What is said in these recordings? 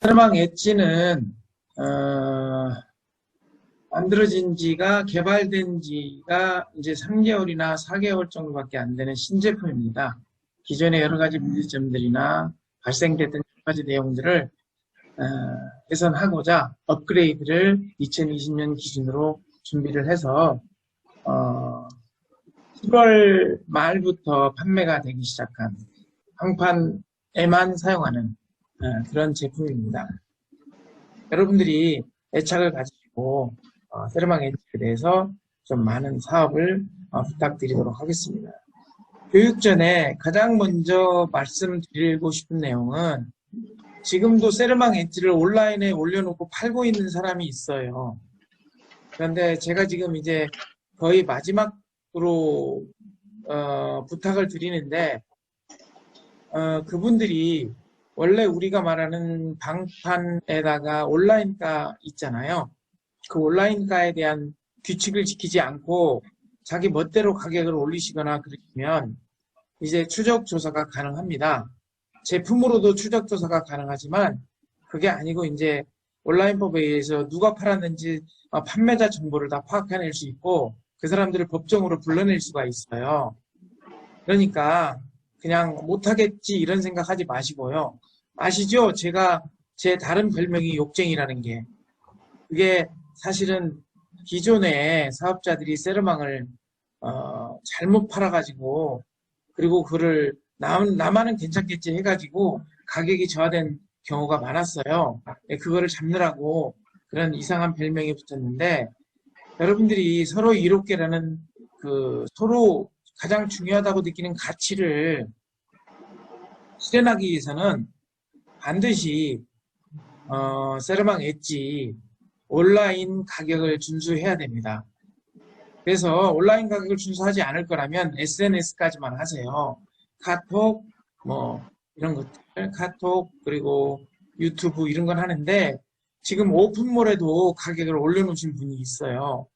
세르망 엣지는 만들어진 지가 개발된 지가 이제 3개월이나 4개월 정도밖에 안 되는 신제품입니다. 기존의 여러 가지 문제점들이나 발생됐던 여러 가지 내용들을 개선하고자 업그레이드를 2020년 기준으로 준비를 해서 7월 말부터 판매가 되기 시작한 황판에만 사용하는 그런 제품입니다. 여러분들이 애착을 가지고 세르망 엣지에 대해서 좀 많은 사업을 부탁드리도록 하겠습니다. 교육 전에 가장 먼저 말씀드리고 싶은 내용은 지금도 세르망 엣지를 온라인에 올려놓고 팔고 있는 사람이 있어요. 그런데 제가 지금 이제 거의 마지막으로 부탁을 드리는데 그분들이 원래 우리가 말하는 방판에다가 온라인가 있잖아요. 그 온라인가에 대한 규칙을 지키지 않고 자기 멋대로 가격을 올리시거나 그러시면 이제 추적 조사가 가능합니다. 제품으로도 추적 조사가 가능하지만 그게 아니고 이제 온라인법에 의해서 누가 팔았는지 판매자 정보를 다 파악해낼 수 있고 그 사람들을 법정으로 불러낼 수가 있어요. 그러니까 그냥 못하겠지 이런 생각하지 마시고요. 아시죠? 제 다른 별명이 욕쟁이라는 게. 그게 사실은 기존의 사업자들이 세르망을 잘못 팔아가지고 그리고 그를 나만은 괜찮겠지 해가지고 가격이 저하된 경우가 많았어요. 그거를 잡느라고 그런 이상한 별명이 붙었는데 여러분들이 서로 이롭게라는 서로 가장 중요하다고 느끼는 가치를 실현하기 위해서는 반드시 세르망 엣지 온라인 가격을 준수해야 됩니다. 그래서 온라인 가격을 준수하지 않을 거라면 SNS까지만 하세요. 카톡 이런 것들 카톡 그리고 유튜브 이런 건 하는데 지금 오픈몰에도 가격을 올려놓으신 분이 있어요.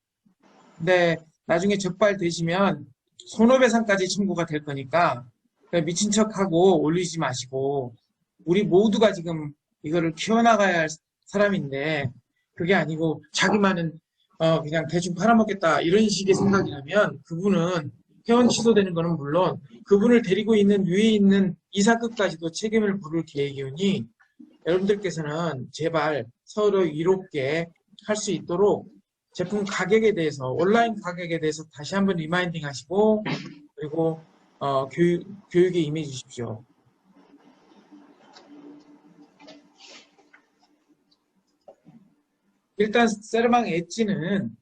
근데 나중에 적발되시면 손해배상까지 청구가 될 거니까 미친 척하고 올리지 마시고 우리 모두가 지금 이거를 키워나가야 할 사람인데 그게 아니고 자기만은 그냥 대충 팔아먹겠다 이런 식의 생각이라면 그분은 회원 취소되는 거는 물론 그분을 데리고 있는 위에 있는 이사급까지도 책임을 물을 계획이오니 여러분들께서는 제발 서로 이롭게 할 수 있도록 제품 가격에 대해서 온라인 가격에 대해서 다시 한번 리마인딩 하시고 그리고 교육에 임해 주십시오. 일단 세르망 엣지는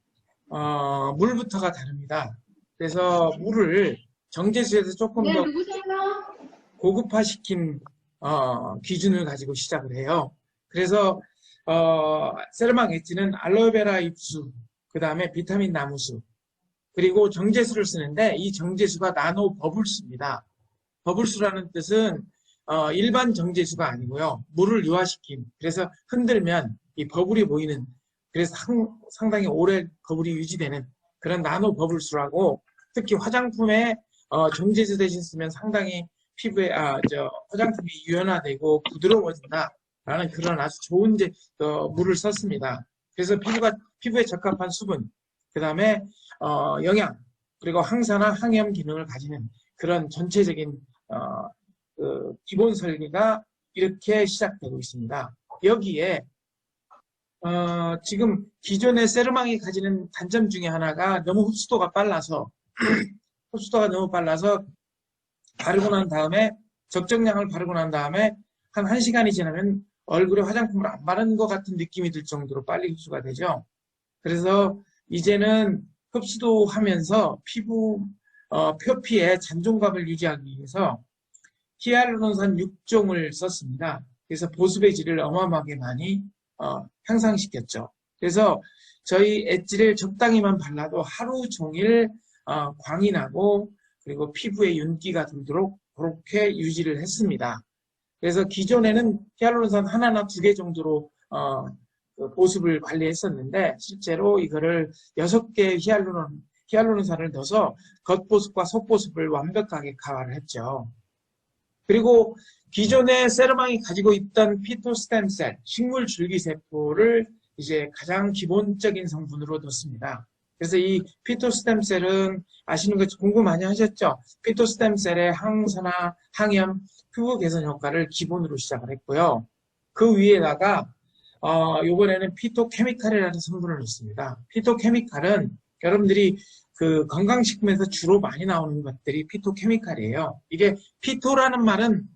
물부터가 다릅니다. 그래서 물을 정제수에서 조금 더 고급화시킨 기준을 가지고 시작을 해요. 그래서 세르망 엣지는 알로에베라 잎수, 그 다음에 비타민 나무수, 그리고 정제수를 쓰는데 이 정제수가 나노 버블수입니다. 버블수라는 뜻은 일반 정제수가 아니고요. 물을 유화시킨, 그래서 흔들면 이 버블이 보이는, 그래서 상당히 오래 버블이 유지되는 그런 나노 버블수라고 특히 화장품에 정제수 대신 쓰면 상당히 피부에 화장품이 유연화되고 부드러워진다라는 그런 아주 좋은 물을 썼습니다. 그래서 피부에 적합한 수분, 그 다음에 영양, 그리고 항산화, 항염 기능을 가지는 그런 전체적인 기본 설계가 이렇게 시작되고 있습니다. 여기에 지금 기존의 세르망이 가지는 단점 중에 하나가 너무 흡수도가 너무 빨라서 바르고 난 다음에 적정량을 바르고 난 다음에 한 1시간이 지나면 얼굴에 화장품을 안 바른 것 같은 느낌이 들 정도로 빨리 흡수가 되죠. 그래서 이제는 흡수도 하면서 피부 표피의 잔존감을 유지하기 위해서 히알루론산 6종을 썼습니다. 그래서 보습의 질을 어마어마하게 많이 향상시켰죠. 그래서 저희 엣지를 적당히만 발라도 하루 종일 광이 나고 그리고 피부에 윤기가 돌도록 그렇게 유지를 했습니다. 그래서 기존에는 히알루론산 하나나 2개 정도로 보습을 관리했었는데 실제로 이거를 6개 히알루론산을 넣어서 겉보습과 속보습을 완벽하게 강화를 했죠. 그리고 기존의 세르망이 가지고 있던 피토스템셀, 식물 줄기세포를 이제 가장 기본적인 성분으로 넣습니다. 그래서 이 피토스템셀은 아시는 거 공부 많이 하셨죠? 피토스템셀의 항산화, 항염, 피부 개선 효과를 기본으로 시작을 했고요. 그 위에다가 이번에는 피토케미칼이라는 성분을 넣습니다. 피토케미칼은 여러분들이 그 건강식품에서 주로 많이 나오는 것들이 피토케미칼이에요. 이게 피토라는 말은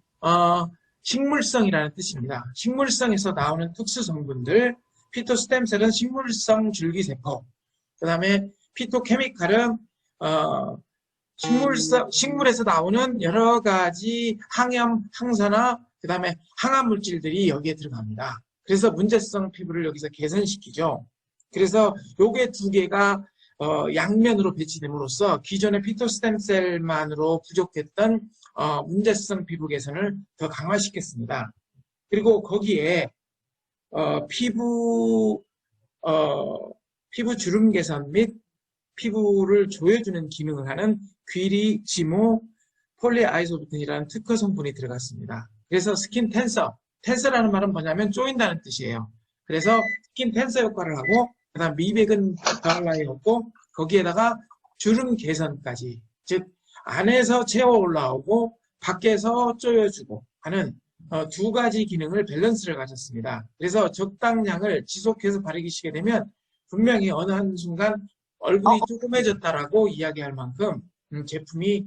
식물성이라는 뜻입니다. 식물성에서 나오는 특수 성분들, 피토스템셀은 식물성 줄기세포, 그 다음에 피토케미칼은 식물에서 나오는 여러 가지 항염, 항산화, 그 다음에 항암 물질들이 여기에 들어갑니다. 그래서 문제성 피부를 여기서 개선시키죠. 그래서 요게 두 개가 양면으로 배치됨으로써 기존의 피토스템셀만으로 부족했던 문제성 피부 개선을 더 강화시켰습니다. 그리고 거기에 피부 주름 개선 및 피부를 조여주는 기능을 하는 귀리, 지모, 폴리아이소부틴이라는 특허 성분이 들어갔습니다. 그래서 스킨 텐서, 텐서라는 말은 뭐냐면 조인다는 뜻이에요. 그래서 스킨 텐서 효과를 하고 그다음 미백은 더할 나위 없고 거기에다가 주름 개선까지, 즉 안에서 채워 올라오고 밖에서 조여주고 하는 두 가지 기능을 밸런스를 가졌습니다. 그래서 적당량을 지속해서 바르시게 되면 분명히 어느 한순간 얼굴이 조그매졌다라고 이야기할 만큼 제품이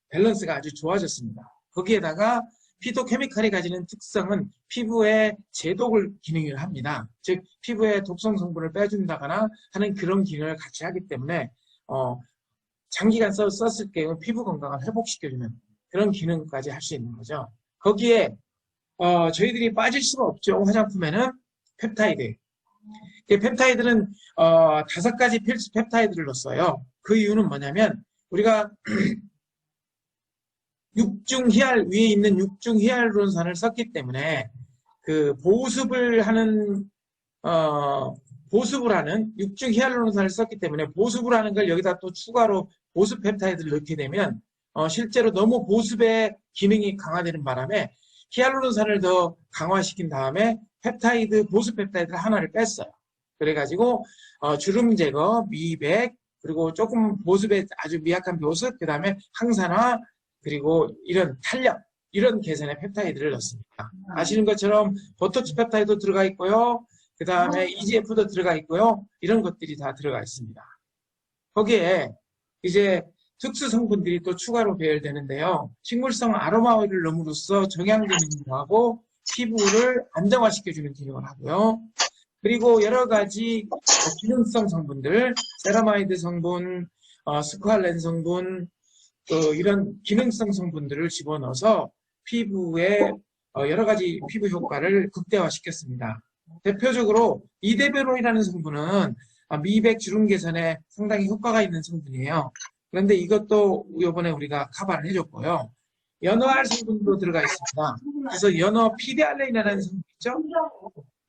밸런스가 아주 좋아졌습니다. 거기에다가 피토케미칼이 가지는 특성은 피부에 제독을 기능을 합니다. 즉 피부에 독성 성분을 빼준다거나 하는 그런 기능을 같이 하기 때문에 장기간 썼을 경우 피부 건강을 회복시켜주는 그런 기능까지 할 수 있는 거죠. 거기에 저희들이 빠질 수가 없죠. 화장품에는 펩타이드. 펩타이드는 5가지 필수 펩타이드를 넣었어요. 그 이유는 뭐냐면 우리가 위에 있는 육중 히알루론산을 썼기 때문에 그 보습을 하는 육중 히알루론산을 썼기 때문에 보습을 하는 걸 여기다 또 추가로 보습 펩타이드를 넣게 되면 실제로 너무 보습의 기능이 강화되는 바람에 히알루론산을 더 강화시킨 다음에 보습 펩타이드를 하나를 뺐어요. 그래가지고 주름 제거, 미백, 그리고 조금 보습에 아주 미약한 보습, 그 다음에 항산화, 그리고 이런 탄력, 이런 개선의 펩타이드를 넣습니다. 아시는 것처럼 보톡스 펩타이드도 들어가 있고요. 그 다음에 EGF도 들어가 있고요. 이런 것들이 다 들어가 있습니다. 거기에 이제 특수 성분들이 또 추가로 배열되는데요. 식물성 아로마 오일을 넣음으로써 정향 기능도 하고 피부를 안정화시켜주는 기능을 하고요. 그리고 여러 가지 기능성 성분들, 세라마이드 성분, 스쿠알렌 성분, 이런 기능성 성분들을 집어넣어서 피부에 여러 가지 피부 효과를 극대화시켰습니다. 대표적으로 이데베론이라는 성분은 미백 주름 개선에 상당히 효과가 있는 성분이에요. 그런데 이것도 이번에 우리가 커버를 해줬고요. 연어알 성분도 들어가 있습니다. 그래서 연어 피데알레인이라는 성분 있죠?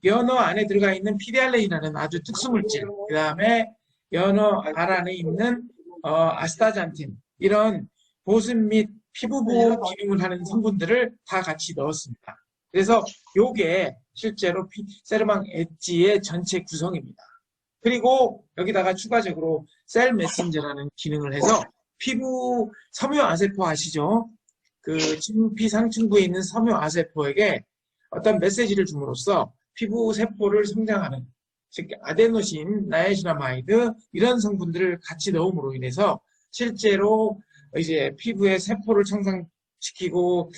연어 안에 들어가 있는 피데알레인이라는 아주 특수물질, 그 다음에 연어 알 안에 있는 아스타잔틴, 이런 보습 및 피부 보호 기능을 하는 성분들을 다 같이 넣었습니다. 그래서 요게 실제로 세르망 엣지의 전체 구성입니다. 그리고 여기다가 추가적으로 셀 메신저라는 기능을 해서 피부 섬유아세포 아시죠? 그 진피 상층부에 있는 섬유아세포에게 어떤 메시지를 줌으로써 피부 세포를 성장하는, 즉 아데노신, 나이아시나마이드 이런 성분들을 같이 넣음으로 인해서 실제로 이제 피부의 세포를 청산시키고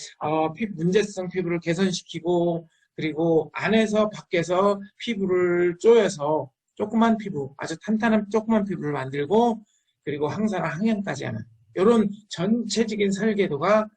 문제성 피부를 개선시키고 그리고 안에서 밖에서 피부를 쪼여서 조그만 피부, 아주 탄탄한 조그만 피부를 만들고 그리고 항산화 항염까지 하는 이런 전체적인 설계도가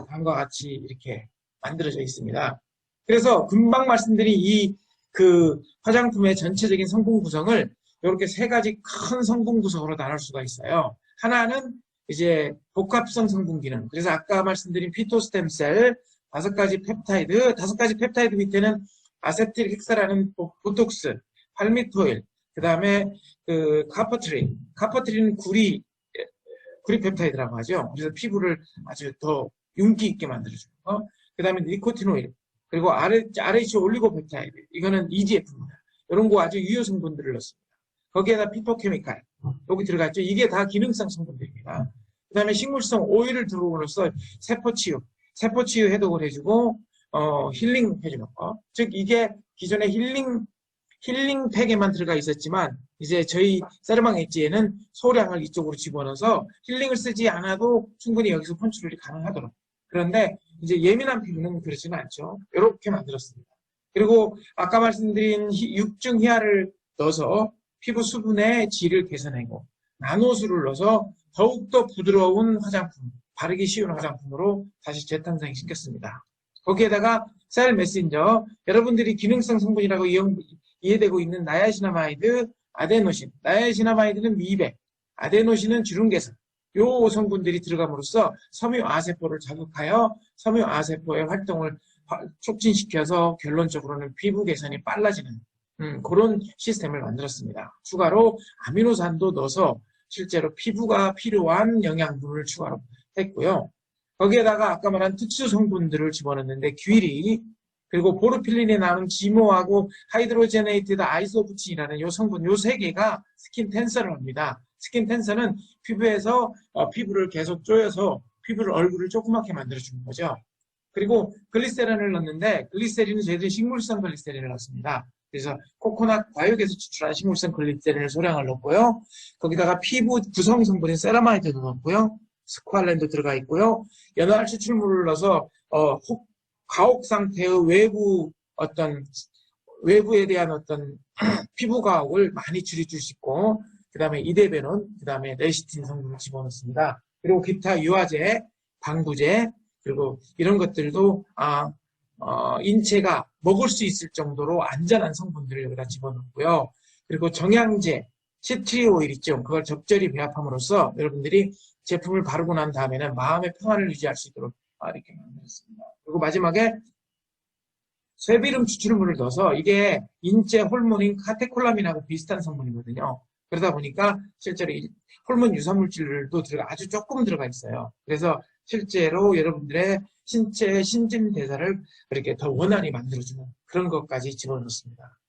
다음과 같이 이렇게 만들어져 있습니다. 그래서 금방 말씀드린 그 화장품의 전체적인 성분 구성을 이렇게 3가지 큰 성분 구성으로 나눌 수가 있어요. 하나는 이제 복합성 성분 기능. 그래서 아까 말씀드린 피토스템셀 5가지 펩타이드 밑에는 아세틸 헥사라는 보톡스, 팔미토일, 그 다음에 그 카퍼트린은 구리 펩타이드라고 하죠. 그래서 피부를 아주 더 윤기 있게 만들어주는 거. 그 다음에 니코틴 오일. 그리고 RH 올리고페타이드. 이거는 EGF입니다. 이런 거 아주 유효 성분들을 넣습니다. 거기에다 피토케미칼. 여기 들어갔죠. 이게 다 기능성 성분들입니다. 그 다음에 식물성 오일을 들어옴으로써 세포치유 해독을 해주고, 힐링 해주는 거. 즉, 이게 기존에 힐링팩에만 들어가 있었지만, 이제 저희 세르망 엣지에는 소량을 이쪽으로 집어넣어서 힐링을 쓰지 않아도 충분히 여기서 펀치롤이 가능하도록. 그런데 이제 예민한 피부는 그렇지는 않죠. 이렇게 만들었습니다. 그리고 아까 말씀드린 육중 희화를 넣어서 피부 수분의 질을 개선하고 나노수를 넣어서 더욱더 부드러운 화장품, 바르기 쉬운 화장품으로 다시 재탄생시켰습니다. 거기에다가 셀 메신저, 여러분들이 기능성 성분이라고 이해되고 있는 나야시나마이드, 아데노신. 나야시나마이드는 미백, 아데노신은 주름 개선. 요 성분들이 들어감으로써 섬유아세포를 자극하여 섬유아세포의 활동을 촉진시켜서 결론적으로는 피부 개선이 빨라지는 그런 시스템을 만들었습니다. 추가로 아미노산도 넣어서 실제로 피부가 필요한 영양분을 추가로 했고요. 거기에다가 아까 말한 특수 성분들을 집어넣는데 귀리, 그리고 보르필린에 나오는 지모하고 하이드로제네이티드 아이소부친이라는 요 성분, 요 세 개가 스킨 텐서를 합니다. 스킨 텐서는 피부에서 피부를 계속 조여서 피부를 얼굴을 조그맣게 만들어주는 거죠. 그리고 글리세린을 넣는데 글리세린은 저희들이 식물성 글리세린을 넣습니다. 그래서 코코넛 과육에서 추출한 식물성 글리세린을 소량을 넣고요. 거기다가 피부 구성 성분인 세라마이드도 넣고요. 스쿠알렌도 들어가 있고요. 연활 추출물을 넣어서 가혹 상태의 외부에 대한 어떤 피부 가혹을 많이 줄여줄 수 있고, 그 다음에 이데베논, 그 다음에 레시틴 성분을 집어넣습니다. 그리고 기타 유화제, 방부제, 그리고 이런 것들도 인체가 먹을 수 있을 정도로 안전한 성분들을 여기다 집어넣고요. 그리고 정향제, 시트리 오일 있죠. 그걸 적절히 배합함으로써 여러분들이 제품을 바르고 난 다음에는 마음의 평안을 유지할 수 있도록 이렇게 만들었습니다. 그리고 마지막에 쇠비름 추출물을 넣어서 이게 인체 호르몬인 카테콜라민하고 비슷한 성분이거든요. 그러다 보니까 실제로 호르몬 유사물질도 아주 조금 들어가 있어요. 그래서 실제로 여러분들의 신체 신진대사를 그렇게 더 원활히 만들어주는 그런 것까지 집어넣습니다.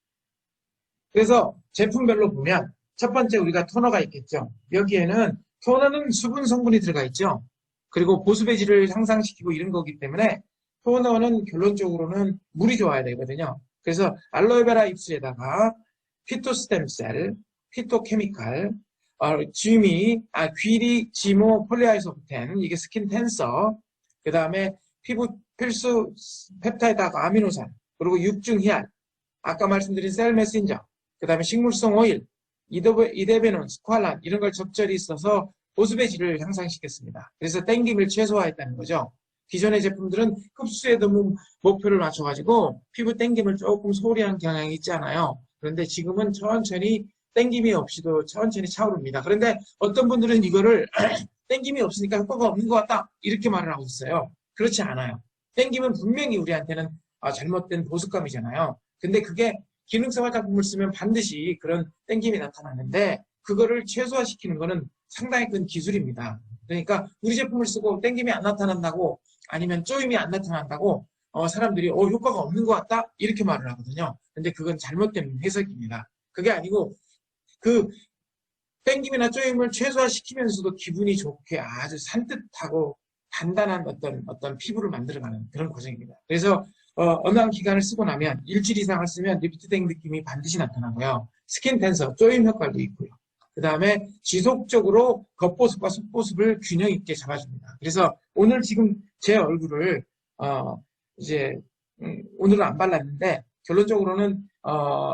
그래서 제품별로 보면 첫 번째 우리가 토너가 있겠죠. 여기에는 토너는 수분 성분이 들어가 있죠. 그리고 보습의 질을 향상시키고 이런 거기 때문에 토너는 결론적으로는 물이 좋아야 되거든요. 그래서 알로에베라 잎술에다가 피토스템셀, 피토케미칼, 귀리, 지모, 폴리아이소프텐, 이게 스킨 텐서, 그 다음에 피부 필수 펩타이드하고 아미노산, 그리고 육중 희알, 아까 말씀드린 셀 메신저, 그 다음에 식물성 오일, 이데베논, 스쿠알란 이런 걸 적절히 써서 보습의 질을 향상시켰습니다. 그래서 땡김을 최소화했다는 거죠. 기존의 제품들은 흡수에 너무 목표를 맞춰가지고 피부 땡김을 조금 소홀히 한 경향이 있잖아요. 그런데 지금은 천천히 땡김이 없이도 천천히 차오릅니다. 그런데 어떤 분들은 이거를 땡김이 없으니까 효과가 없는 것 같다 이렇게 말을 하고 있어요. 그렇지 않아요. 땡김은 분명히 우리한테는 잘못된 보습감이잖아요. 근데 그게 기능성 화장품을 쓰면 반드시 그런 땡김이 나타나는데 그거를 최소화시키는 거는 상당히 큰 기술입니다. 그러니까 우리 제품을 쓰고 땡김이 안 나타난다고 아니면 쪼임이 안 나타난다고 사람들이 효과가 없는 것 같다 이렇게 말을 하거든요. 근데 그건 잘못된 해석입니다. 그게 아니고 그 땡김이나 쪼임을 최소화시키면서도 기분이 좋게 아주 산뜻하고 단단한 어떤 피부를 만들어가는 그런 과정입니다. 그래서 어느 한 기간을 쓰고 나면 일주일 이상을 쓰면 리프트된 느낌이 반드시 나타나고요. 스킨 텐서, 쪼임 효과도 있고요. 그 다음에 지속적으로 겉보습과 속보습을 균형 있게 잡아줍니다. 그래서 오늘 지금 제 얼굴을 오늘은 안 발랐는데 결론적으로는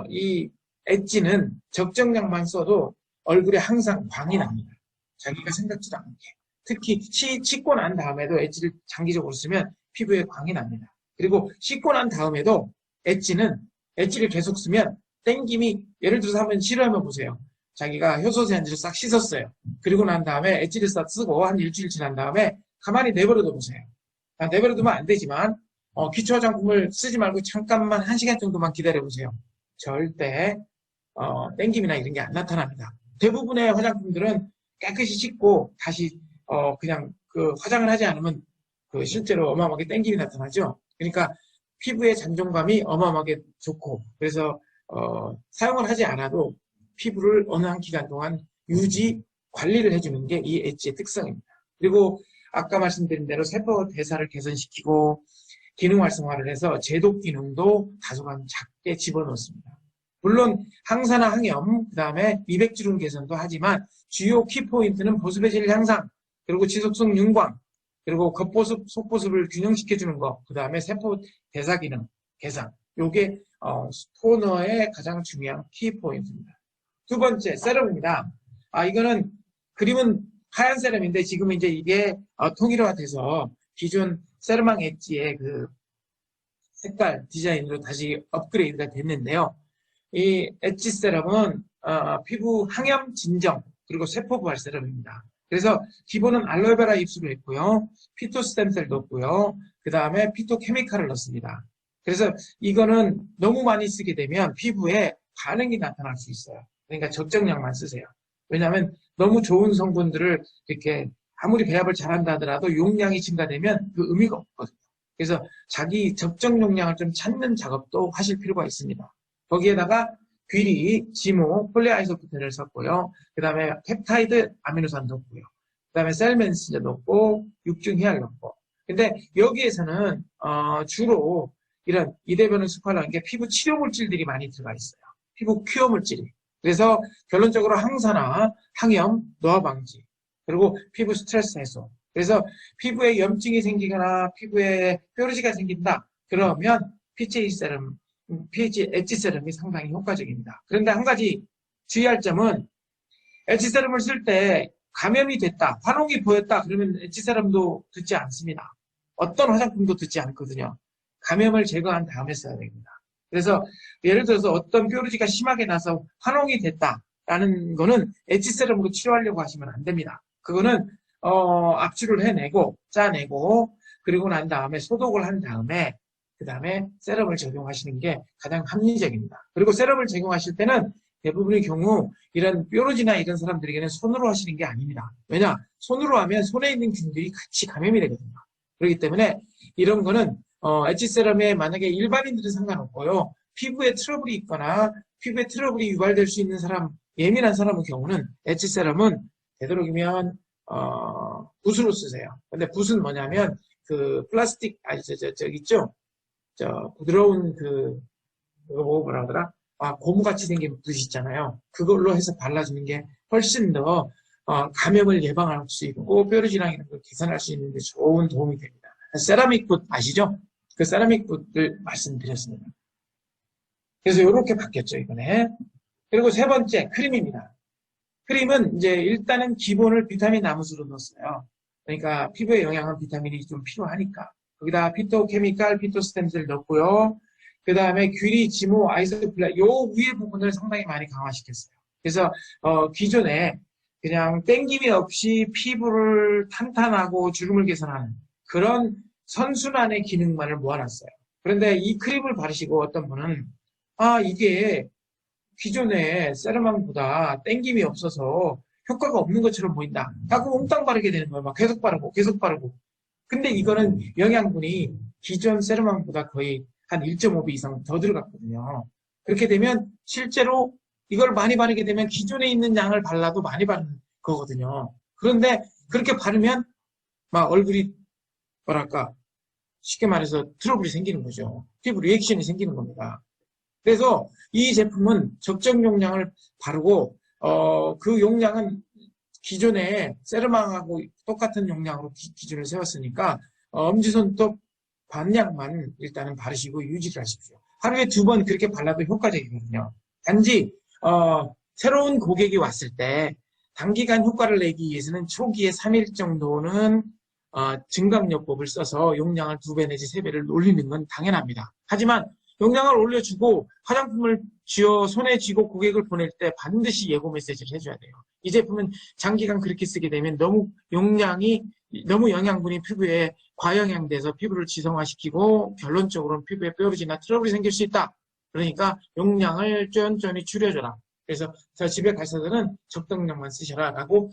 이 엣지는 적정량만 써도 얼굴에 항상 광이 납니다. 자기가 생각지도 않게. 특히 씻고 난 다음에도 엣지를 장기적으로 쓰면 피부에 광이 납니다. 그리고 씻고 난 다음에도 엣지를 계속 쓰면 땡김이 예를 들어서 한번 실험해 보세요. 자기가 효소 세안제를 싹 씻었어요. 그리고 난 다음에 엣지를 싹 쓰고 한 일주일 지난 다음에 가만히 내버려둬 보세요. 내버려두면 안 되지만 기초 화장품을 쓰지 말고 잠깐만 1시간 정도만 기다려 보세요. 절대 땡김이나 이런 게 안 나타납니다. 대부분의 화장품들은 깨끗이 씻고 다시 그냥 그 화장을 하지 않으면 그 실제로 어마어마하게 땡김이 나타나죠. 그러니까 피부의 잔존감이 어마어마하게 좋고, 그래서 사용을 하지 않아도 피부를 어느 한 기간 동안 유지 관리를 해주는 게 이 엣지의 특성입니다. 그리고 아까 말씀드린 대로 세포 대사를 개선시키고 기능 활성화를 해서 제독 기능도 다소간 작게 집어넣습니다. 물론 항산화 항염, 그 다음에 미백주름 개선도 하지만 주요 키포인트는 보습의 질 향상, 그리고 지속성 윤광, 그리고 겉보습, 속보습을 균형시켜주는 거, 그 다음에 세포 대사 기능 개선. 요게 토너의 가장 중요한 키포인트입니다. 두 번째, 세럼입니다. 이거는 그림은 하얀 세럼인데 지금 이제 이게 통일화돼서 기존 세럼망 엣지의 그 색깔 디자인으로 다시 업그레이드가 됐는데요. 이 엣지 세럼은 피부 항염 진정 그리고 세포 부활 세럼입니다. 그래서 기본은 알로에베라 잎수로 했고요. 피토 스템셀 넣었고요. 그 다음에 피토 케미칼을 넣습니다. 그래서 이거는 너무 많이 쓰게 되면 피부에 반응이 나타날 수 있어요. 그러니까 적정량만 쓰세요. 왜냐하면 너무 좋은 성분들을 이렇게 아무리 배합을 잘한다 하더라도 용량이 증가되면 그 의미가 없거든요. 그래서 자기 적정 용량을 좀 찾는 작업도 하실 필요가 있습니다. 거기에다가 귀리, 지모, 폴리아이소프텐을 섞고요. 그 다음에 펩타이드 아미노산 넣고요. 그 다음에 셀멘시저 넣고 육중희알 넣고. 근데 여기에서는 주로 이런 이대변을 습관하는 게 피부 치료 물질들이 많이 들어가 있어요. 피부 큐어 물질이. 그래서 결론적으로 항산화, 항염, 노화 방지, 그리고 피부 스트레스 해소. 그래서 피부에 염증이 생기거나 피부에 뾰루지가 생긴다. 그러면 PHA 세럼, PHA 엣지 세럼이 상당히 효과적입니다. 그런데 한 가지 주의할 점은 엣지 세럼을 쓸 때 감염이 됐다, 환홍이 보였다 그러면 엣지 세럼도 듣지 않습니다. 어떤 화장품도 듣지 않거든요. 감염을 제거한 다음에 써야 됩니다. 그래서 예를 들어서 어떤 뾰루지가 심하게 나서 환홍이 됐다라는 거는 엣지 세럼으로 치료하려고 하시면 안 됩니다. 그거는 압출을 해내고 짜내고 그리고 난 다음에 소독을 한 다음에 그 다음에 세럼을 적용하시는 게 가장 합리적입니다. 그리고 세럼을 적용하실 때는 대부분의 경우 이런 뾰루지나 이런 사람들에게는 손으로 하시는 게 아닙니다. 왜냐? 손으로 하면 손에 있는 균들이 같이 감염이 되거든요. 그렇기 때문에 이런 거는 엣지 세럼에 만약에 일반인들은 상관없고요. 피부에 트러블이 있거나 피부에 트러블이 유발될 수 있는 사람, 예민한 사람의 경우는 엣지 세럼은 되도록이면 붓으로 쓰세요. 근데 붓은 뭐냐면 그 플라스틱 저기 있죠? 부드러운 그거 뭐라 하더라? 고무같이 생긴 붓이 있잖아요. 그걸로 해서 발라주는 게 훨씬 더 감염을 예방할 수 있고 뾰루지랑 이런 걸 개선할 수 있는 데 좋은 도움이 됩니다. 세라믹 붓 아시죠? 그 세라믹 붓을 말씀드렸습니다. 그래서 이렇게 바뀌었죠, 이번에. 그리고 세 번째, 크림입니다. 크림은 이제 일단은 기본을 비타민 나무수로 넣었어요. 그러니까 피부에 영양은 비타민이 좀 필요하니까. 거기다 피토케미칼, 피토스템셀 넣었고요. 그 다음에 귀리, 지모, 아이소플라 요 위에 부분을 상당히 많이 강화시켰어요. 그래서 기존에 그냥 땡김이 없이 피부를 탄탄하고 주름을 개선하는 그런 선순환의 기능만을 모아놨어요. 그런데 이 크림을 바르시고 어떤 분은 이게 기존의 세럼망보다 땡김이 없어서 효과가 없는 것처럼 보인다. 하고 몽땅 바르게 되는 거예요. 막 계속 바르고 계속 바르고. 근데 이거는 영양분이 기존 세럼망보다 거의 한 1.5배 이상 더 들어갔거든요. 그렇게 되면 실제로 이걸 많이 바르게 되면 기존에 있는 양을 발라도 많이 바르는 거거든요. 그런데 그렇게 바르면 막 얼굴이 뭐랄까 쉽게 말해서 트러블이 생기는 거죠. 피부 리액션이 생기는 겁니다. 그래서 이 제품은 적정 용량을 바르고 그 용량은 기존에 세럼망하고 똑같은 용량으로 기준을 세웠으니까 엄지손톱 반량만 일단은 바르시고 유지를 하십시오. 하루에 2번 그렇게 발라도 효과적이거든요. 단지 새로운 고객이 왔을 때 단기간 효과를 내기 위해서는 초기에 3일 정도는 증강요법을 써서 용량을 2배 내지 3배를 올리는 건 당연합니다. 하지만 용량을 올려주고 화장품을 쥐어 손에 쥐고 고객을 보낼 때 반드시 예고 메시지를 해줘야 돼요. 이 제품은 장기간 그렇게 쓰게 되면 너무 영양분이 피부에 과영양돼서 피부를 지성화시키고 결론적으로는 피부에 뾰루지나 트러블이 생길 수 있다. 그러니까 용량을 쫀쫀히 줄여줘라. 그래서 저 집에 가셔서는 적당량만 쓰셔라라고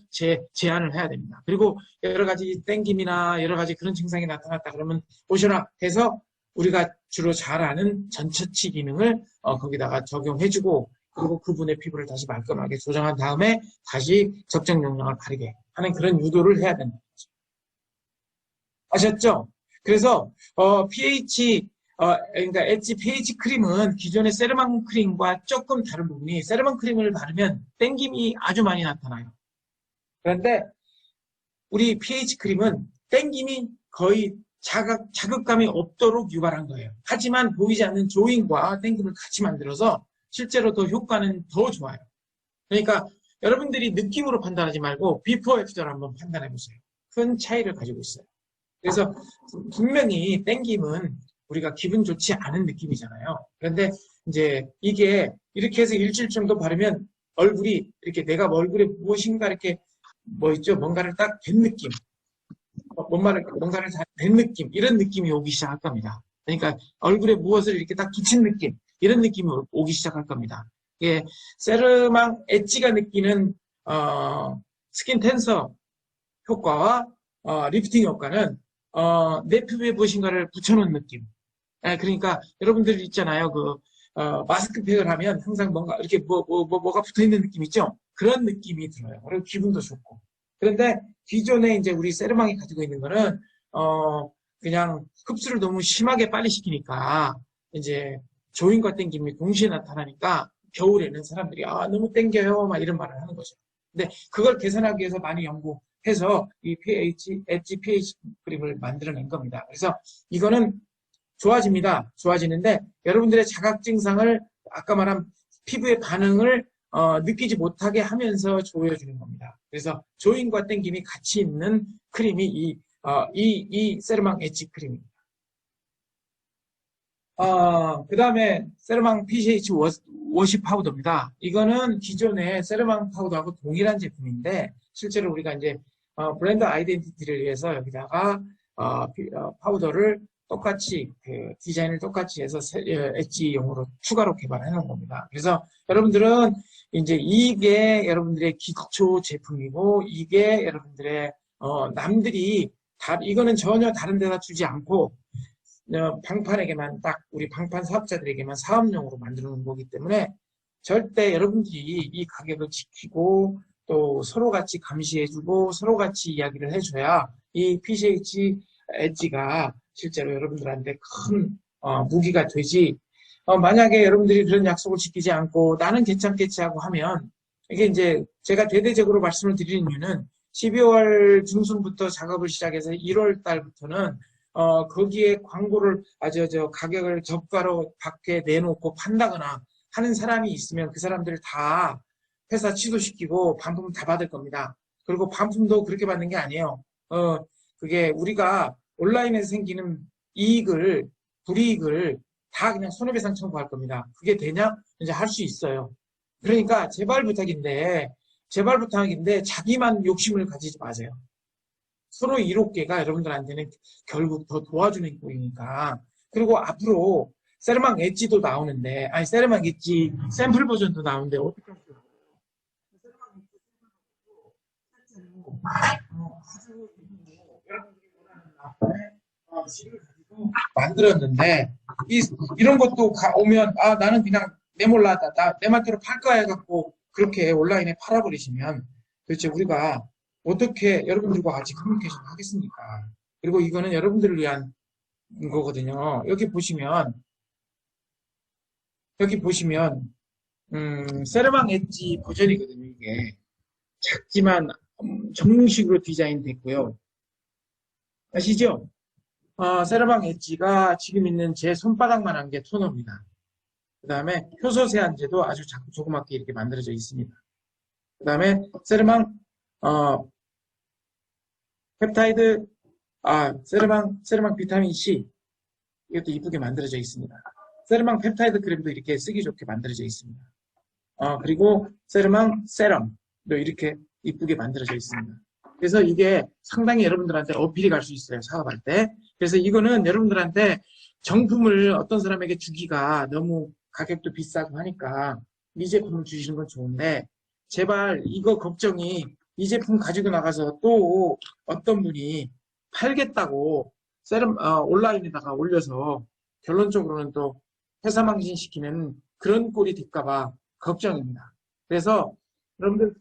제안을 해야 됩니다. 그리고 여러 가지 땡김이나 여러 가지 그런 증상이 나타났다 그러면 오셔라 해서 우리가 주로 잘 아는 전처치 기능을 거기다가 적용해주고 그리고 그분의 피부를 다시 말끔하게 조정한 다음에 다시 적정 용량을 바르게 하는 그런 유도를 해야 된다. 아셨죠? 그래서 pH 그러니까 엣지 pH 크림은 기존의 세르망 크림과 조금 다른 부분이 세르망 크림을 바르면 땡김이 아주 많이 나타나요. 그런데 우리 pH 크림은 땡김이 거의 자극감이 없도록 유발한 거예요. 하지만 보이지 않는 조인과 땡김을 같이 만들어서 실제로 더 효과는 더 좋아요. 그러니까 여러분들이 느낌으로 판단하지 말고 비포 애프터를 한번 판단해 보세요. 큰 차이를 가지고 있어요. 그래서 분명히 땡김은 우리가 기분 좋지 않은 느낌이잖아요. 그런데 이제 이게 이렇게 해서 일주일 정도 바르면 얼굴이 이렇게 내가 얼굴에 무엇인가 이렇게 뭐 있죠? 뭔가를 딱 댄 느낌. 뭔가를 다 댄 느낌. 이런 느낌이 오기 시작할 겁니다. 그러니까 얼굴에 무엇을 이렇게 딱 붙인 느낌. 이런 느낌이 오기 시작할 겁니다. 이게 세르망 엣지가 느끼는 스킨 텐서 효과와 리프팅 효과는 내 피부에 무엇인가를 붙여놓은 느낌. 그러니까 여러분들 있잖아요. 마스크팩을 하면 항상 뭔가 이렇게 뭐가 붙어있는 느낌 있죠? 그런 느낌이 들어요. 그리고 기분도 좋고. 그런데 기존에 이제 우리 세르망이 가지고 있는 거는 그냥 흡수를 너무 심하게 빨리 시키니까 이제 조인과 땡김이 동시에 나타나니까 겨울에는 사람들이 너무 땡겨요 막 이런 말을 하는 거죠. 근데 그걸 개선하기 위해서 많이 연구해서 이 엣지 pH 크림을 만들어낸 겁니다. 그래서 이거는 좋아집니다. 좋아지는데 여러분들의 자각 증상을 아까 말한 피부의 반응을 느끼지 못하게 하면서 조여주는 겁니다. 그래서 조인과 땡김이 같이 있는 크림이 이 세르망 엣지 크림입니다. 그 다음에 세르망 PCH 워시 파우더입니다. 이거는 기존의 세르망 파우더하고 동일한 제품인데 실제로 우리가 이제 브랜드 아이덴티티를 위해서 여기다가 파우더를 똑같이 디자인을 똑같이 해서 엣지용으로 추가로 개발해 놓은 겁니다. 그래서 여러분들은 이제 이게 여러분들의 기초 제품이고 이게 여러분들의 남들이 이거는 전혀 다른 데다 주지 않고 방판에게만 딱 우리 방판 사업자들에게만 사업용으로 만들어 놓은 거기 때문에 절대 여러분들이 이 가격을 지키고 또 서로 같이 감시해주고 서로 같이 이야기를 해줘야 이 PCH 엣지가 실제로 여러분들한테 큰 무기가 되지. 만약에 여러분들이 그런 약속을 지키지 않고 나는 괜찮겠지 하고 하면 이게 이제 제가 대대적으로 말씀을 드리는 이유는 12월 중순부터 작업을 시작해서 1월 달부터는 거기에 광고를 가격을 저가로 밖에 내놓고 판다거나 하는 사람이 있으면 그 사람들을 다 회사 취소시키고 반품 다 받을 겁니다. 그리고 반품도 그렇게 받는 게 아니에요. 그게 우리가 온라인에서 생기는 불이익을 다 그냥 손해배상 청구할 겁니다. 그게 되냐? 이제 할 수 있어요. 그러니까 제발 부탁인데 자기만 욕심을 가지지 마세요. 서로 이롭게가 여러분들한테는 결국 더 도와주는 거니까. 그리고 앞으로 세르망 엣지도 나오는데, 세르망 엣지 샘플 버전도 나오는데 어떻게 할까요? 여러분들이 원하는 식을 가지고 만들었는데 이런 것도 오면 나는 그냥 내 몰라 내 말대로 팔 거야 해갖고 그렇게 온라인에 팔아버리시면 도대체 우리가 어떻게 여러분들과 같이 커뮤니케이션 하겠습니까? 그리고 이거는 여러분들을 위한 거거든요. 여기 보시면 세르망 엣지 버전이거든요. 이게 작지만 정식으로 디자인 됐고요. 아시죠? 세르망 엣지가 지금 있는 제 손바닥만한 게 토너입니다. 그 다음에 효소 세안제도 아주 조그맣게 이렇게 만들어져 있습니다. 그 다음에 세르망 펩타이드 세르망 비타민 C 이것도 이쁘게 만들어져 있습니다. 세르망 펩타이드 크림도 이렇게 쓰기 좋게 만들어져 있습니다. 그리고 세르망 세럼도 이렇게 이쁘게 만들어져 있습니다. 그래서 이게 상당히 여러분들한테 어필이 갈 수 있어요. 사업할 때. 그래서 이거는 여러분들한테 정품을 어떤 사람에게 주기가 너무 가격도 비싸고 하니까 이 제품을 주시는 건 좋은데 제발 이거 걱정이 이 제품 가지고 나가서 또 어떤 분이 팔겠다고 온라인에다가 올려서 결론적으로는 또 회사 망신시키는 그런 꼴이 될까봐 걱정입니다. 그래서 여러분들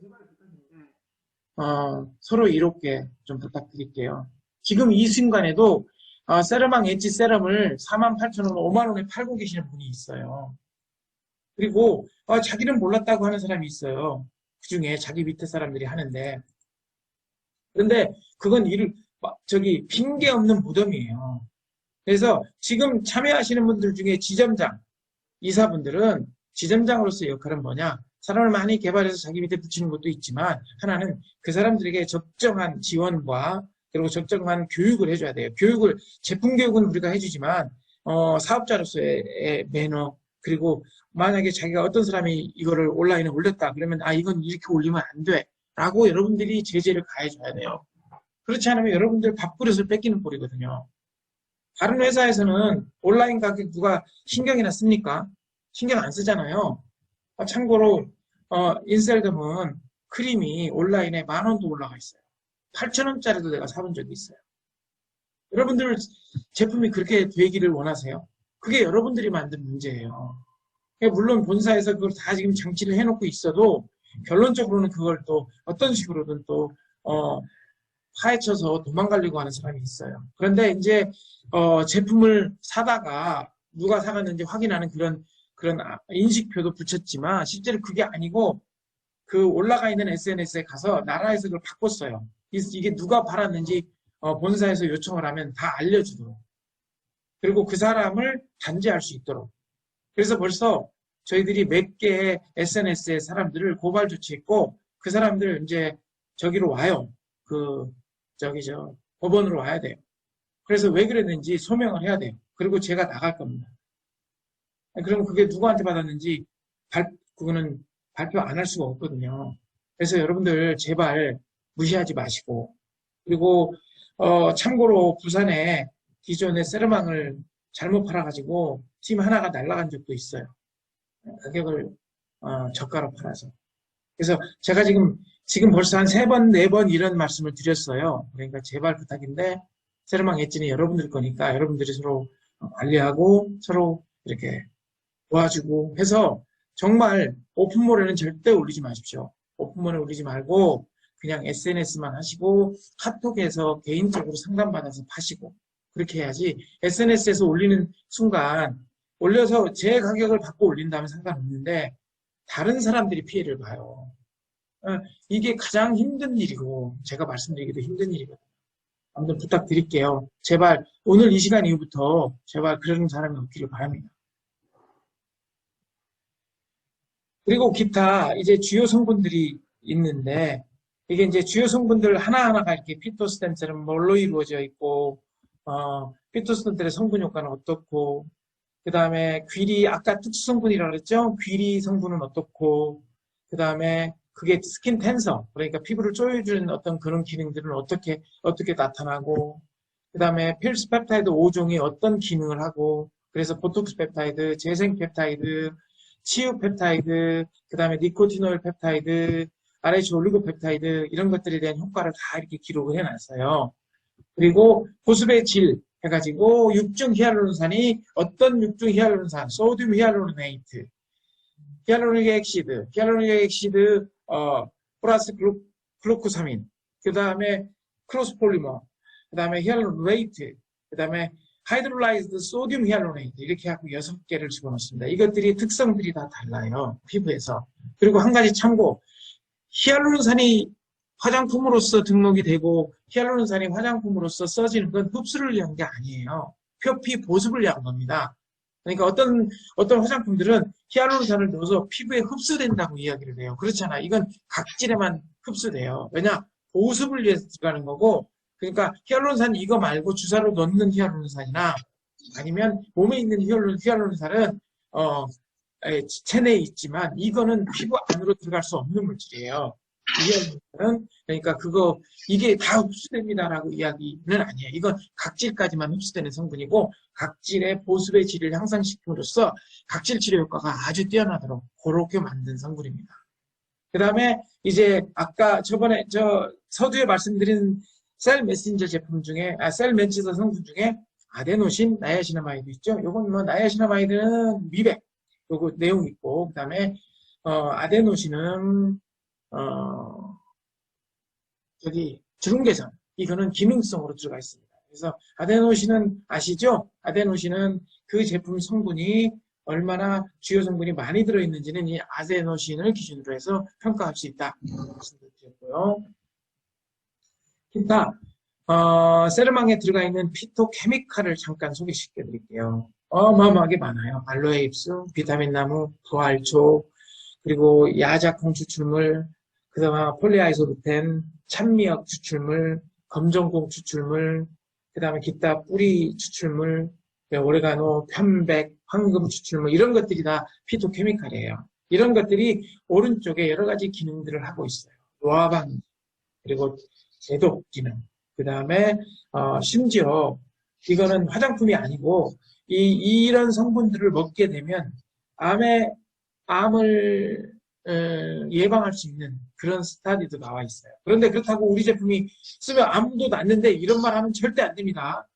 서로 이롭게 좀 부탁드릴게요. 지금 이 순간에도 세럼왕 엣지 세럼을 48,000원, 5만원에 팔고 계시는 분이 있어요. 그리고 자기는 몰랐다고 하는 사람이 있어요. 그중에 자기 밑에 사람들이 하는데. 그런데 그건 핑계 없는 무덤이에요. 그래서 지금 참여하시는 분들 중에 지점장, 이사분들은 지점장으로서의 역할은 뭐냐? 사람을 많이 개발해서 자기 밑에 붙이는 것도 있지만 하나는 그 사람들에게 적정한 지원과 그리고 적정한 교육을 해줘야 돼요. 제품 교육은 우리가 해주지만 사업자로서의 매너 그리고 만약에 자기가 어떤 사람이 이거를 온라인에 올렸다 그러면 이건 이렇게 올리면 안 돼 라고 여러분들이 제재를 가해줘야 돼요. 그렇지 않으면 여러분들 밥그릇을 뺏기는 꼴이거든요. 다른 회사에서는 온라인 가격 누가 신경이나 씁니까? 신경 안 쓰잖아요. 참고로 인셀덤은 크림이 온라인에 10,000원도 올라가 있어요. 8,000원짜리도 내가 사본 적이 있어요. 여러분들 제품이 그렇게 되기를 원하세요? 그게 여러분들이 만든 문제예요. 물론 본사에서 그걸 다 지금 장치를 해놓고 있어도 결론적으로는 그걸 또 어떤 식으로든 또 파헤쳐서 도망가려고 하는 사람이 있어요. 그런데 이제 제품을 사다가 누가 사갔는지 확인하는 그런 인식표도 붙였지만 실제로 그게 아니고 그 올라가 있는 SNS에 가서 나라에서 그걸 바꿨어요. 이게 누가 팔았는지 본사에서 요청을 하면 다 알려주도록. 그리고 그 사람을 단죄할 수 있도록. 그래서 벌써 저희들이 몇 개의 SNS의 사람들을 고발 조치했고 그 사람들 이제 저기로 와요. 법원으로 와야 돼요. 그래서 왜 그랬는지 소명을 해야 돼요. 그리고 제가 나갈 겁니다. 그럼 그게 누구한테 받았는지 그거는 발표 안 할 수가 없거든요. 그래서 여러분들 제발 무시하지 마시고 그리고 참고로 부산에 기존에 세럼왕을 잘못 팔아가지고 팀 하나가 날아간 적도 있어요. 가격을 저가로 팔아서. 그래서 제가 지금 벌써 한 3번, 4번 이런 말씀을 드렸어요. 그러니까 제발 부탁인데 세럼왕 엣지는 여러분들 거니까 여러분들이 서로 관리하고 서로 이렇게 도와주고 해서 정말 오픈몰에는 절대 올리지 마십시오. 오픈몰에 올리지 말고 그냥 SNS만 하시고 카톡에서 개인적으로 상담받아서 파시고 그렇게 해야지 SNS에서 올리는 순간 올려서 제 가격을 받고 올린다면 상관없는데 다른 사람들이 피해를 봐요. 이게 가장 힘든 일이고 제가 말씀드리기도 힘든 일이거든요. 아무튼 부탁드릴게요. 제발 오늘 이 시간 이후부터 제발 그런 사람이 없기를 바랍니다. 그리고 기타 이제 주요 성분들이 있는데 이게 이제 주요 성분들 하나하나가 이렇게 피토스텐처럼 뭘로 이루어져 있고 피토스텐들의 성분 효과는 어떻고 그 다음에 귀리 아까 특수 성분이라고 그랬죠? 귀리 성분은 어떻고 그 다음에 그게 스킨 텐서 그러니까 피부를 조여주는 어떤 그런 기능들은 어떻게 나타나고 그 다음에 필수 펩타이드 5종이 어떤 기능을 하고 그래서 보톡스 펩타이드, 재생 펩타이드, 치유 펩타이드, 그 다음에 니코티노일 펩타이드, RH 올리고펩타이드 이런 것들에 대한 효과를 다 이렇게 기록을 해놨어요. 그리고 보습의 질 해가지고 육중 히알루론산이 어떤 육중 히알루론산, 소듐 히알루로네이트, 히알루로닉 액시드, 플러스 글루코사민, 그 다음에 크로스폴리머, 그 다음에 히알루로네이트, 그 다음에 하이드롤라이즈드 소듐 히알루로네이트 이렇게 하고 6개를 집어넣습니다. 이것들이 특성들이 다 달라요. 피부에서. 그리고 한 가지 참고 히알루론산이 화장품으로서 등록이 되고 히알루론산이 화장품으로서 써지는 건 흡수를 위한 게 아니에요. 표피 보습을 위한 겁니다. 그러니까 어떤 화장품들은 히알루론산을 넣어서 피부에 흡수된다고 이야기를 해요. 그렇잖아. 이건 각질에만 흡수돼요. 왜냐? 보습을 위해서 들어가는 거고 그러니까 히알루론산 이거 말고 주사로 넣는 히알루론산이나 아니면 몸에 있는 히알루론산은 체내에 있지만 이거는 피부 안으로 들어갈 수 없는 물질이에요. 이야기는 그러니까 이게 다 흡수됩니다라고 이야기는 아니에요. 이건 각질까지만 흡수되는 성분이고 각질의 보습의 질을 향상시킴으로써 각질 치료 효과가 아주 뛰어나도록 그렇게 만든 성분입니다. 그 다음에 이제 아까 저번에 서두에 말씀드린 셀 메신저 제품 중에 셀 메신저 성분 중에 아데노신, 나이아시나마이드 있죠. 요건 뭐 나이아시나마이드는 미백 요거 내용 있고 그다음에 아데노신은 주름 개선 이거는 기능성으로 들어가 있습니다. 그래서 아데노신은 아시죠? 아데노신은 그 제품 성분이 얼마나 주요 성분이 많이 들어있는지는 이 아데노신을 기준으로 해서 평가할 수 있다. 말씀드렸고요. 기타 세르망에 들어가 있는 피토케미칼을 잠깐 소개시켜 드릴게요. 어마어마하게 많아요. 알로에 잎순, 비타민 나무, 부활초, 그리고 야작홍 추출물, 그 다음에 폴리아이소루텐, 찬미역 추출물, 검정콩 추출물, 그 다음에 기타 뿌리 추출물, 오레가노, 편백, 황금 추출물 이런 것들이 다 피토케미칼이에요. 이런 것들이 오른쪽에 여러 가지 기능들을 하고 있어요. 노화방 그리고 제독 기능. 그 다음에 심지어 이거는 화장품이 아니고 이런 성분들을 먹게 되면 암을 예방할 수 있는 그런 스타디도 나와 있어요. 그런데 그렇다고 우리 제품이 쓰면 암도 낫는데 이런 말 하면 절대 안 됩니다.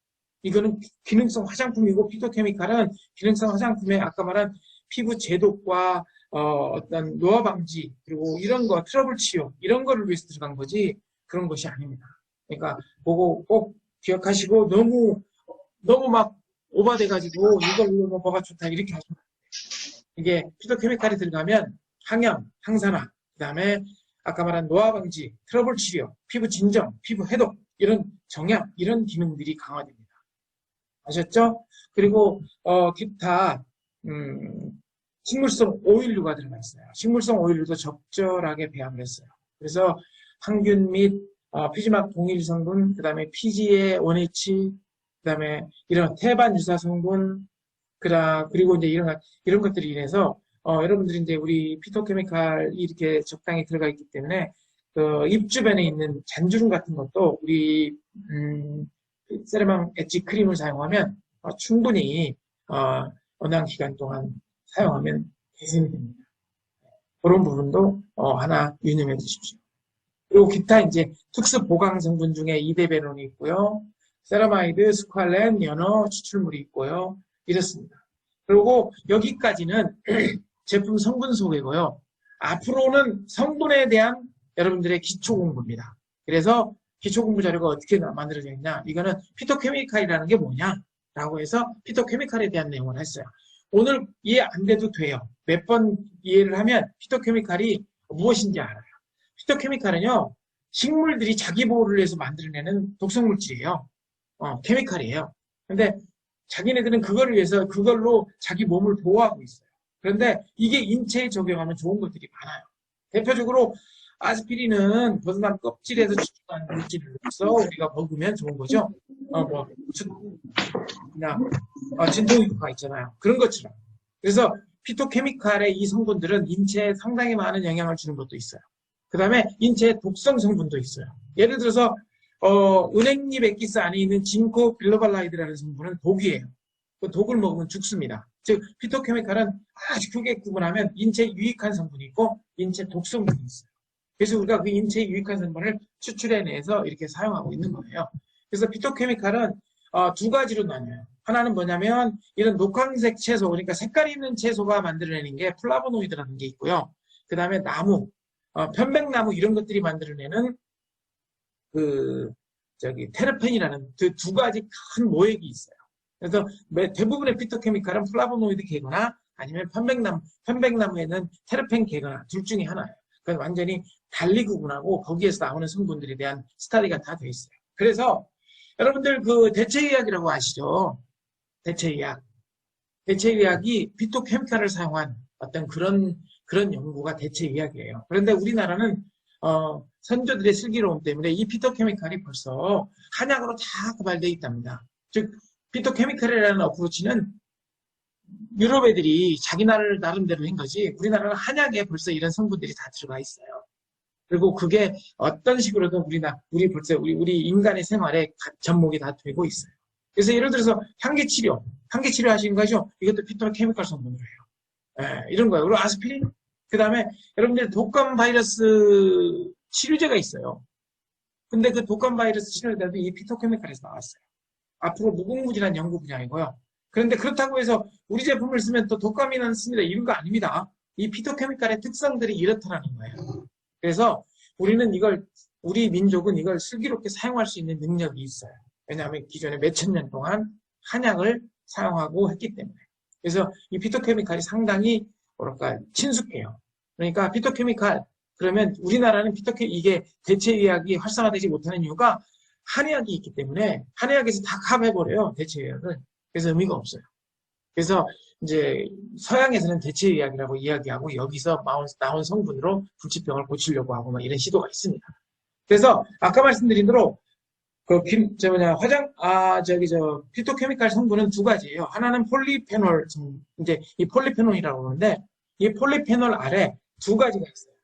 이거는 기능성 화장품이고 피토케미칼은 기능성 화장품에 아까 말한 피부 제독과 어떤 노화 방지 그리고 이런 거 트러블 치유 이런 거를 위해서 들어간 거지 그런 것이 아닙니다. 그러니까 그거 꼭 기억하시고 너무 막 오버돼가지고 이걸로 뭐가 좋다 이렇게 하시면 안 돼요. 이게 피토케미칼이 들어가면 항염, 항산화, 그 다음에 아까 말한 노화 방지, 트러블 치료, 피부 진정, 피부 해독 이런 정약 이런 기능들이 강화됩니다. 아셨죠? 그리고 기타 식물성 오일류가 들어가 있어요. 식물성 오일류도 적절하게 배합을 했어요. 그래서 항균 및 피지막 동일 성분, 그 다음에 PGA, 원H, 그 다음에 이런 태반 유사 성분, 그리고 이제 이런 것들이 인해서 여러분들이 이제 우리 피토케미칼이 이렇게 적당히 들어가 있기 때문에 입 주변에 있는 잔주름 같은 것도 우리 세라망 엣지 크림을 사용하면 충분히 어느 기간 동안 사용하면 개선이 됩니다. 그런 부분도 하나 유념해 두십시오. 그리고 기타 이제 특수 보강 성분 중에 이데베론이 있고요. 세라마이드, 스퀄렌, 연어 추출물이 있고요. 이렇습니다. 그리고 여기까지는 제품 성분 소개고요. 앞으로는 성분에 대한 여러분들의 기초 공부입니다. 그래서 기초 공부 자료가 어떻게 만들어져 있냐? 이거는 피토케미칼이라는 게 뭐냐라고 해서 피토케미칼에 대한 내용을 했어요. 오늘 이해 안 돼도 돼요. 몇 번 이해를 하면 피토케미칼이 무엇인지 알아요. 피토케미칼은요, 식물들이 자기 보호를 위해서 만들어내는 독성물질이에요. 케미칼이에요. 근데 자기네들은 그걸 위해서 그걸로 자기 몸을 보호하고 있어요. 그런데 이게 인체에 적용하면 좋은 것들이 많아요. 대표적으로 아스피린은 버섯나무 껍질에서 추출한 물질로서 우리가 먹으면 좋은 거죠. 진통 효과가 있잖아요. 그런 것처럼. 그래서 피토케미칼의 이 성분들은 인체에 상당히 많은 영향을 주는 것도 있어요. 그 다음에 인체에 독성 성분도 있어요. 예를 들어서 은행잎 액기스 안에 있는 진코 빌로발라이드라는 성분은 독이에요. 그 독을 먹으면 죽습니다. 즉 피토케미칼은 아주 크게 구분하면 인체에 유익한 성분이 있고 인체 독성분이 있어요. 그래서 우리가 그 인체에 유익한 성분을 추출해내서 이렇게 사용하고 있는 거예요. 그래서 피토케미칼은 두 가지로 나뉘어요. 하나는 뭐냐면 이런 녹황색 채소, 그러니까 색깔 있는 채소가 만들어내는 게 플라보노이드라는 게 있고요. 그 다음에 나무, 편백나무 이런 것들이 만들어내는 테르펜이라는 그 두 가지 큰 모액이 있어요. 그래서 대부분의 피토케미칼은 플라보노이드 계거나 아니면 편백나무에는 테르펜 계거나 둘 중에 하나예요. 그건 완전히 달리 구분하고 거기에서 나오는 성분들에 대한 스터디가 다 돼 있어요. 그래서 여러분들 그 대체의학이라고 아시죠? 대체의학이 피토케미칼을 사용한 어떤 그런 연구가 대체의학이에요. 그런데 우리나라는 선조들의 슬기로움 때문에 이 피토케미칼이 벌써 한약으로 다 개발되어 있답니다. 즉 피토케미칼이라는 어프로치는 유럽 애들이 자기 나라를 나름대로 한 거지 우리나라는 한약에 벌써 이런 성분들이 다 들어가 있어요. 그리고 그게 어떤 식으로든 우리 인간의 생활에 접목이 다 되고 있어요. 그래서 예를 들어서 향기 치료 하시는 거죠? 이것도 피토케미컬 성분으로 해요. 예, 이런 거예요. 그리고 아스피린, 그 다음에 여러분들 독감 바이러스 치료제가 있어요. 근데 그 독감 바이러스 치료제도 이 피토케미칼에서 나왔어요. 앞으로 무궁무진한 연구 분야이고요. 그런데 그렇다고 해서 우리 제품을 쓰면 또 독감이는 씁니다. 이런 거 아닙니다. 이 피토케미칼의 특성들이 이렇다라는 거예요. 그래서 우리 민족은 이걸 슬기롭게 사용할 수 있는 능력이 있어요. 왜냐하면 기존에 몇천 년 동안 한약을 사용하고 했기 때문에. 그래서 이 피토케미칼이 상당히 뭐랄까 친숙해요. 그러니까 피토케미칼 그러면 우리나라는 이게 대체의학이 활성화되지 못하는 이유가 한의학이 있기 때문에 한의학에서 다 카버해버려요. 대체의학을. 그래서 의미가 없어요. 그래서 이제 서양에서는 대체의학이라고 이야기하고 여기서 나온 성분으로 불치병을 고치려고 하고 막 이런 시도가 있습니다. 그래서 아까 말씀드린 대로 피토케미칼 성분은 두 가지예요. 하나는 폴리페놀, 이제 이 폴리페놀이라고 하는데 이 폴리페놀 아래 두 가지가 있어요.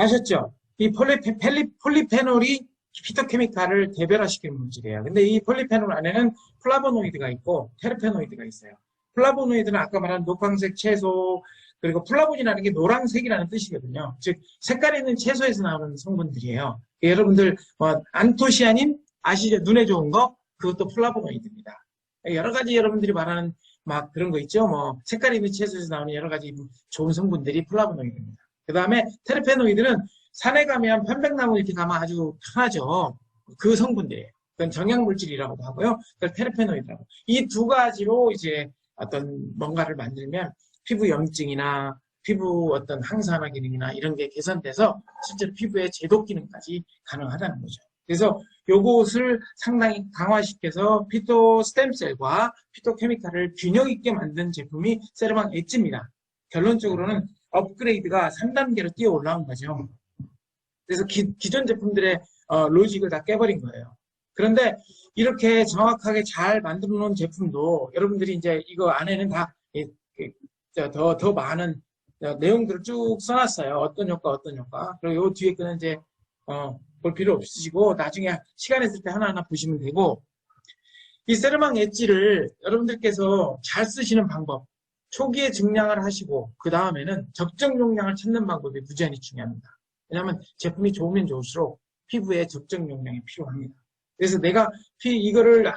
아셨죠? 이 폴리페놀이 피토케미칼을 대별화시키는 물질이에요. 근데 이 폴리페놀 안에는 플라보노이드가 있고 테르페노이드가 있어요. 플라보노이드는 아까 말한 녹황색 채소, 그리고 플라본이라는 게 노란색이라는 뜻이거든요. 즉 색깔 있는 채소에서 나오는 성분들이에요. 여러분들 안토시아닌 아시죠? 눈에 좋은 거? 그것도 플라보노이드입니다. 여러 가지 여러분들이 말하는 막 그런 거 있죠? 뭐 색깔 있는 채소에서 나오는 여러 가지 좋은 성분들이 플라보노이드입니다. 그 다음에 테르페노이드는 산에 가면 편백나무 이렇게 가면 아주 편하죠. 그 성분들이에요. 그건 정약물질이라고도 하고요. 그걸 테르페노이드라고. 이 두 가지로 이제 어떤 뭔가를 만들면 피부 염증이나 피부 어떤 항산화 기능이나 이런 게 개선돼서 실제로 피부의 제독 기능까지 가능하다는 거죠. 그래서 요것을 상당히 강화시켜서 피토 스템셀과 피토케미칼을 균형 있게 만든 제품이 세르방 엣지입니다. 결론적으로는 업그레이드가 3단계로 뛰어 올라온 거죠. 그래서 기존 제품들의 로직을 다 깨버린 거예요. 그런데 이렇게 정확하게 잘 만들어 놓은 제품도 여러분들이 이제 이거 안에는 다 더 많은 내용들을 쭉 써놨어요. 어떤 효과. 그리고 요 뒤에 거는 이제 볼 필요 없으시고 나중에 시간 있을 때 하나하나 보시면 되고, 이 세르망 엣지를 여러분들께서 잘 쓰시는 방법, 초기에 증량을 하시고 그 다음에는 적정 용량을 찾는 방법이 무지하게 중요합니다. 왜냐하면 제품이 좋으면 좋을수록 피부에 적정 용량이 필요합니다. 그래서 내가 이거를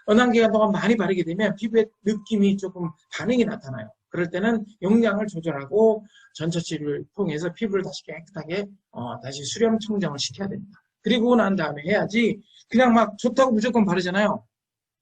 어느 한 기간 동안 많이 바르게 되면 피부에 느낌이 조금 반응이 나타나요. 그럴 때는 용량을 조절하고 전처치를 통해서 피부를 다시 깨끗하게 다시 수렴 청정을 시켜야 됩니다. 그리고 난 다음에 해야지 그냥 막 좋다고 무조건 바르잖아요.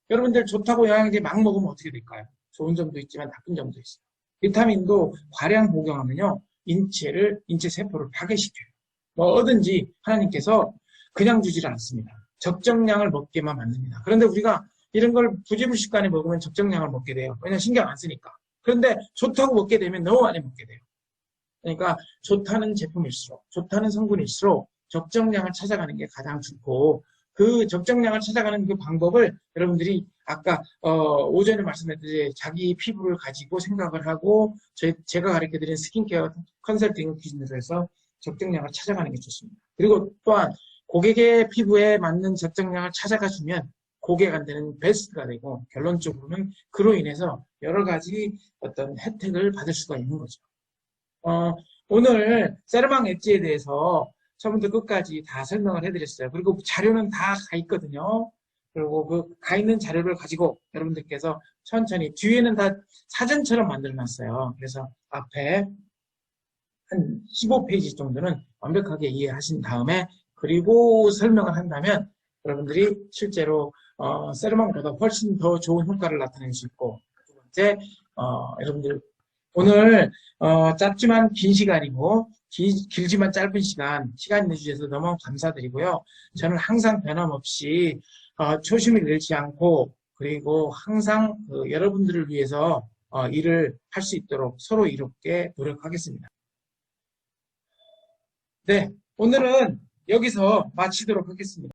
여러분들 좋다고 영양제 막 먹으면 어떻게 될까요? 좋은 점도 있지만 나쁜 점도 있어요. 비타민도 과량 복용하면요, 인체 세포를 파괴시켜요. 뭐든지 하나님께서 그냥 주질 않습니다. 적정량을 먹게만 만듭니다. 그런데 우리가 이런 걸 부지불식간에 먹으면 적정량을 먹게 돼요. 왜냐면 신경 안 쓰니까. 그런데 좋다고 먹게 되면 너무 많이 먹게 돼요. 그러니까 좋다는 제품일수록, 좋다는 성분일수록 적정량을 찾아가는 게 가장 좋고, 그 적정량을 찾아가는 그 방법을 여러분들이 아까 오전에 말씀드렸듯이 자기 피부를 가지고 생각을 하고 제가 가르쳐드린 스킨케어 컨설팅 기준으로 해서 적정량을 찾아가는 게 좋습니다. 그리고 또한 고객의 피부에 맞는 적정량을 찾아가 주면 고객한테는 베스트가 되고, 결론적으로는 그로 인해서 여러 가지 어떤 혜택을 받을 수가 있는 거죠. 오늘 세르망 엣지에 대해서 처음부터 끝까지 다 설명을 해드렸어요. 그리고 자료는 다 가 있거든요. 그리고 그 가 있는 자료를 가지고 여러분들께서 천천히 뒤에는 다 사전처럼 만들어 놨어요. 그래서 앞에 한 15페이지 정도는 완벽하게 이해하신 다음에 그리고 설명을 한다면 여러분들이 실제로 세르망보다 훨씬 더 좋은 효과를 나타낼 수 있고 두 번째 여러분들 오늘 짧지만 긴 시간이고 길지만 짧은 시간 내주셔서 너무 감사드리고요. 저는 항상 변함없이 초심을 잃지 않고 그리고 항상 여러분들을 위해서 일을 할 수 있도록 서로 이롭게 노력하겠습니다. 네, 오늘은 여기서 마치도록 하겠습니다.